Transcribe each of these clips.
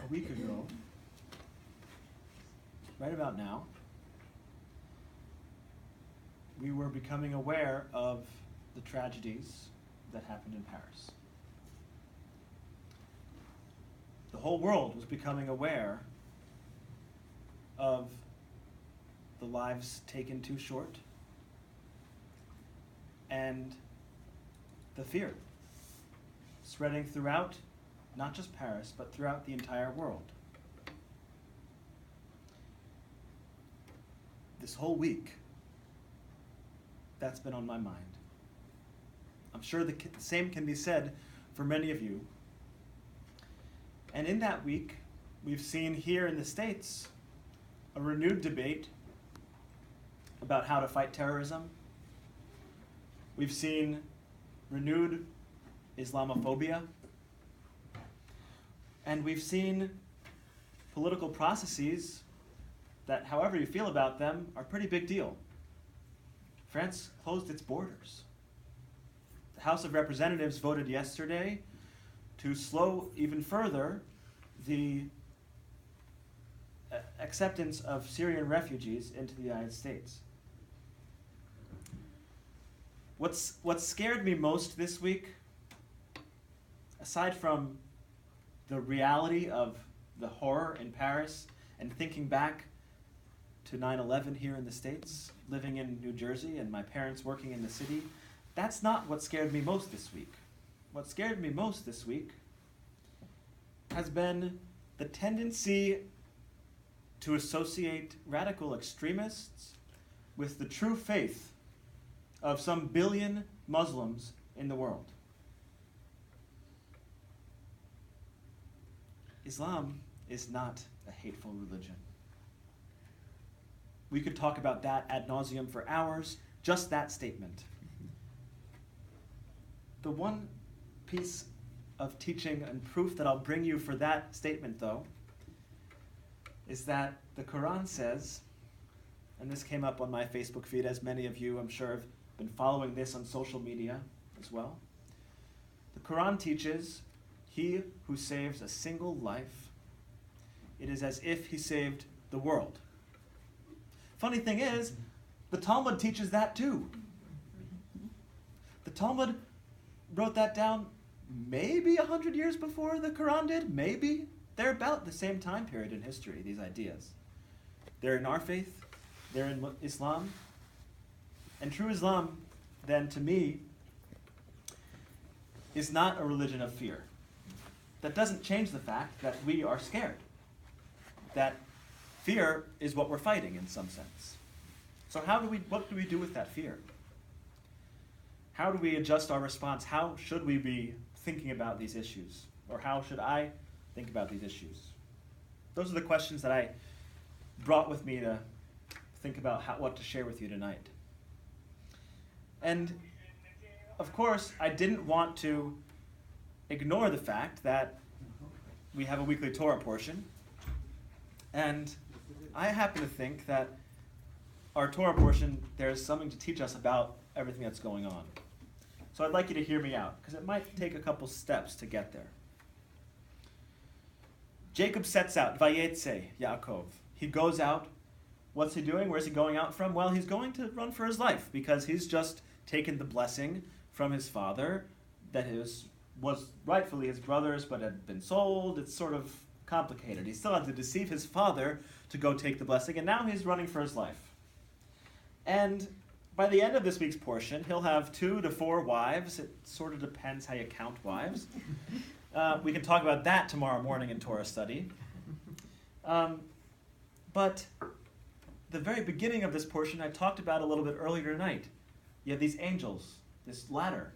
a week ago, right about now, we were becoming aware of the tragedies that happened in Paris. The whole world was becoming aware of the lives taken too short and the fear spreading throughout, not just Paris, but throughout the entire world. This whole week, that's been on my mind. I'm sure the same can be said for many of you. And in that week, we've seen here in the States a renewed debate about how to fight terrorism. We've seen renewed Islamophobia. And we've seen political processes that, however you feel about them, are a pretty big deal. France closed its borders. The House of Representatives voted yesterday to slow even further the acceptance of Syrian refugees into the United States. What scared me most this week, aside from the reality of the horror in Paris and thinking back to 9/11 here in the States, living in New Jersey and my parents working in the city, that's not what scared me most this week. What scared me most this week has been the tendency to associate radical extremists with the true faith of some billion Muslims in the world. Islam is not a hateful religion. We could talk about that ad nauseum for hours, just that statement. The one piece of teaching and proof that I'll bring you for that statement, though, is that the Quran says, and this came up on my Facebook feed, as many of you, I'm sure, have been following this on social media as well. The Quran teaches, he who saves a single life, it is as if he saved the world. Funny thing is, the Talmud teaches that too. The Talmud wrote that down maybe 100 years before the Quran did, maybe. They're about the same time period in history, these ideas. They're in our faith, they're in Islam. And true Islam, then, to me, is not a religion of fear. That doesn't change the fact that we are scared. That fear is what we're fighting in some sense. So what do we do with that fear? How do we adjust our response? How should we be thinking about these issues? Or how should I think about these issues? Those are the questions that I brought with me to think about what to share with you tonight. And of course, I didn't want to ignore the fact that we have a weekly Torah portion. And I happen to think that our Torah portion, there's something to teach us about everything that's going on. So I'd like you to hear me out, because it might take a couple steps to get there. Jacob sets out, Vayetze, Yaakov. He goes out. What's he doing? Where's he going out from? Well, he's going to run for his life, because he's just taken the blessing from his father that was rightfully his brother's, but had been sold. It's sort of complicated. He still had to deceive his father to go take the blessing, and now he's running for his life. And by the end of this week's portion, he'll have 2 to 4 wives. It sort of depends how you count wives. We can talk about that tomorrow morning in Torah study. But the very beginning of this portion I talked about a little bit earlier tonight. You have these angels, this ladder.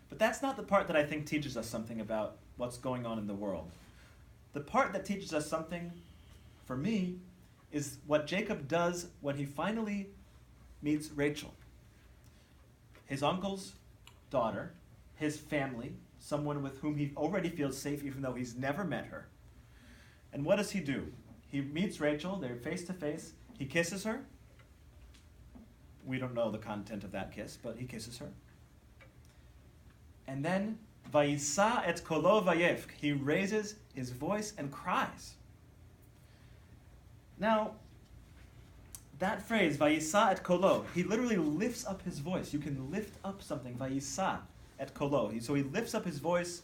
But that's not the part that I think teaches us something about what's going on in the world. The part that teaches us something, for me, is what Jacob does when he finally meets Rachel. His uncle's daughter, his family, someone with whom he already feels safe even though he's never met her. And what does he do? He meets Rachel, they're face to face, he kisses her. We don't know the content of that kiss, but he kisses her. And then Vayisa et kolo vayevk. He raises his voice and cries. Now, that phrase, Vayisa et kolo, he literally lifts up his voice. You can lift up something, Vayisa et kolo. So he lifts up his voice,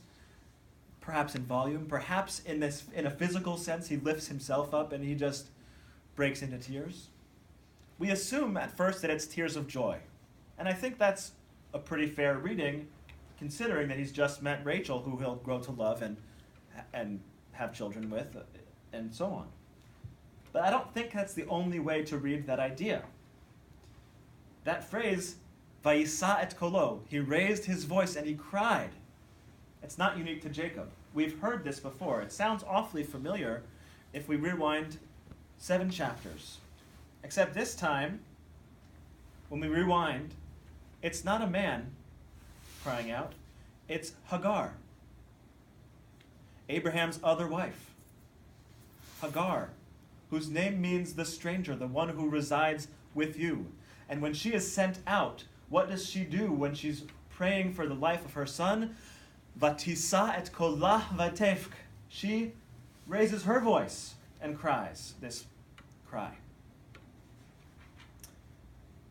perhaps in volume, perhaps in a physical sense, he lifts himself up and he just breaks into tears. We assume at first that it's tears of joy. And I think that's a pretty fair reading, considering that he's just met Rachel, who he'll grow to love and have children with, and so on. But I don't think that's the only way to read that idea. That phrase, Vayisa et kolo, he raised his voice and he cried. It's not unique to Jacob. We've heard this before. It sounds awfully familiar if we rewind 7 chapters. Except this time, when we rewind, it's not a man crying out, it's Hagar, Abraham's other wife. Hagar, whose name means the stranger, the one who resides with you. And when she is sent out, what does she do when she's praying for the life of her son? Vatisa et kolah vatefk. She raises her voice and cries this cry.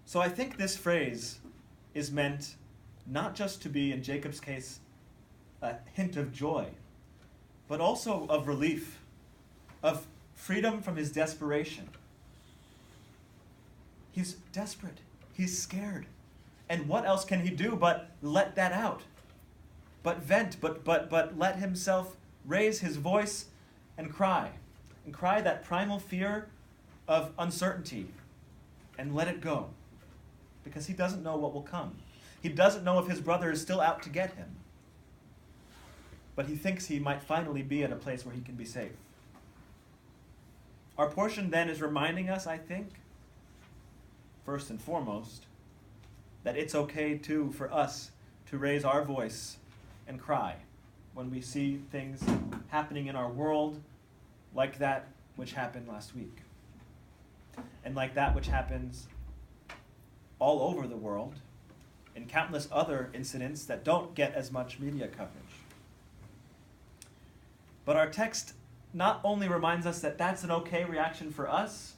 So I think this phrase is meant not just to be, in Jacob's case, a hint of joy, but also of relief, of freedom from his desperation. He's desperate. He's scared. And what else can he do but let that out? But vent, but let himself raise his voice and cry. And cry that primal fear of uncertainty and let it go. Because he doesn't know what will come. He doesn't know if his brother is still out to get him. But he thinks he might finally be at a place where he can be safe. Our portion then is reminding us, I think, first and foremost, that it's okay too for us to raise our voice and cry when we see things happening in our world like that which happened last week. And like that which happens all over the world in countless other incidents that don't get as much media coverage. But our text not only reminds us that that's an okay reaction for us,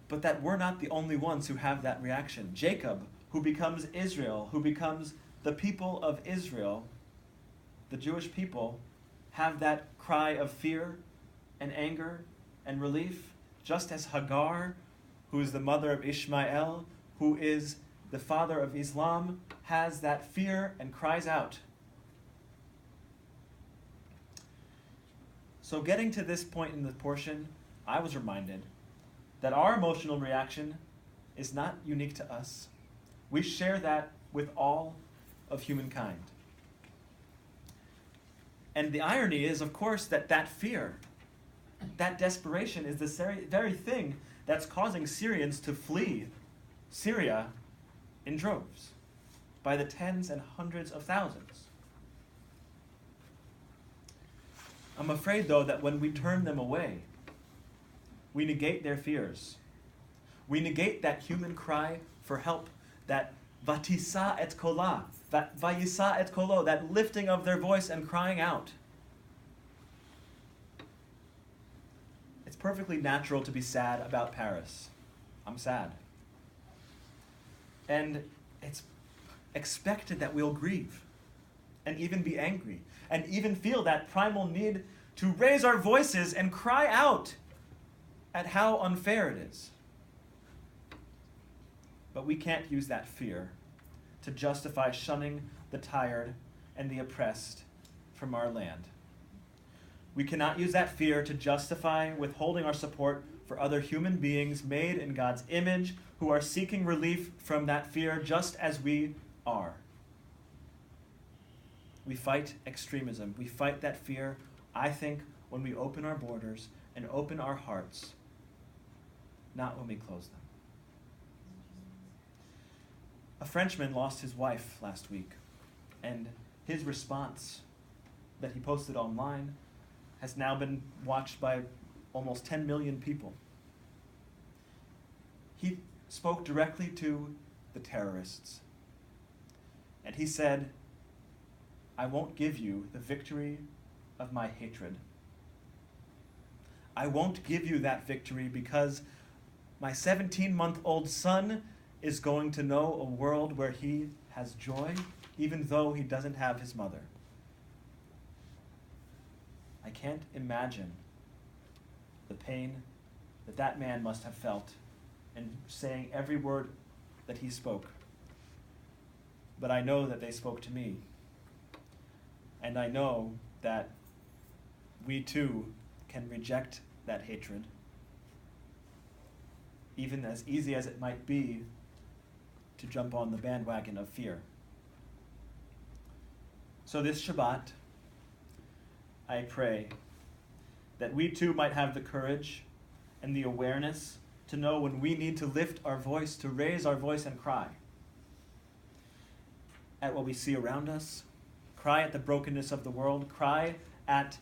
but that we're not the only ones who have that reaction. Jacob, who becomes Israel, who becomes the people of Israel, the Jewish people, have that cry of fear and anger and relief, just as Hagar, who is the mother of Ishmael, who is the father of Islam, has that fear and cries out. So getting to this point in the portion, I was reminded that our emotional reaction is not unique to us. We share that with all of humankind. And the irony is, of course, that fear, that desperation is the very thing that's causing Syrians to flee Syria in droves by the tens and hundreds of thousands. I'm afraid, though, that when we turn them away, we negate their fears. We negate that human cry for help, that vatisa et kolah, that vayisa et kolo, that lifting of their voice and crying out. It's perfectly natural to be sad about Paris. I'm sad. And it's expected that we'll grieve and even be angry and even feel that primal need to raise our voices and cry out at how unfair it is. But we can't use that fear to justify shunning the tired and the oppressed from our land. We cannot use that fear to justify withholding our support for other human beings made in God's image who are seeking relief from that fear just as we are. We fight extremism. We fight that fear, I think, when we open our borders and open our hearts, not when we close them. A Frenchman lost his wife last week, and his response that he posted online has now been watched by almost 10 million people. He spoke directly to the terrorists, and he said, I won't give you the victory of my hatred. I won't give you that victory because my 17-month-old son is going to know a world where he has joy, even though he doesn't have his mother. I can't imagine the pain that that man must have felt in saying every word that he spoke. But I know that they spoke to me. And I know that we too can reject that hatred, even as easy as it might be to jump on the bandwagon of fear. So this Shabbat, I pray that we too might have the courage and the awareness to know when we need to lift our voice, to raise our voice and cry at what we see around us, cry at the brokenness of the world, cry at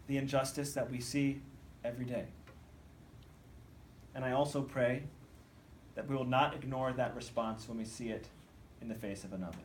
the injustice that we see every day. And I also pray that we will not ignore that response when we see it in the face of another.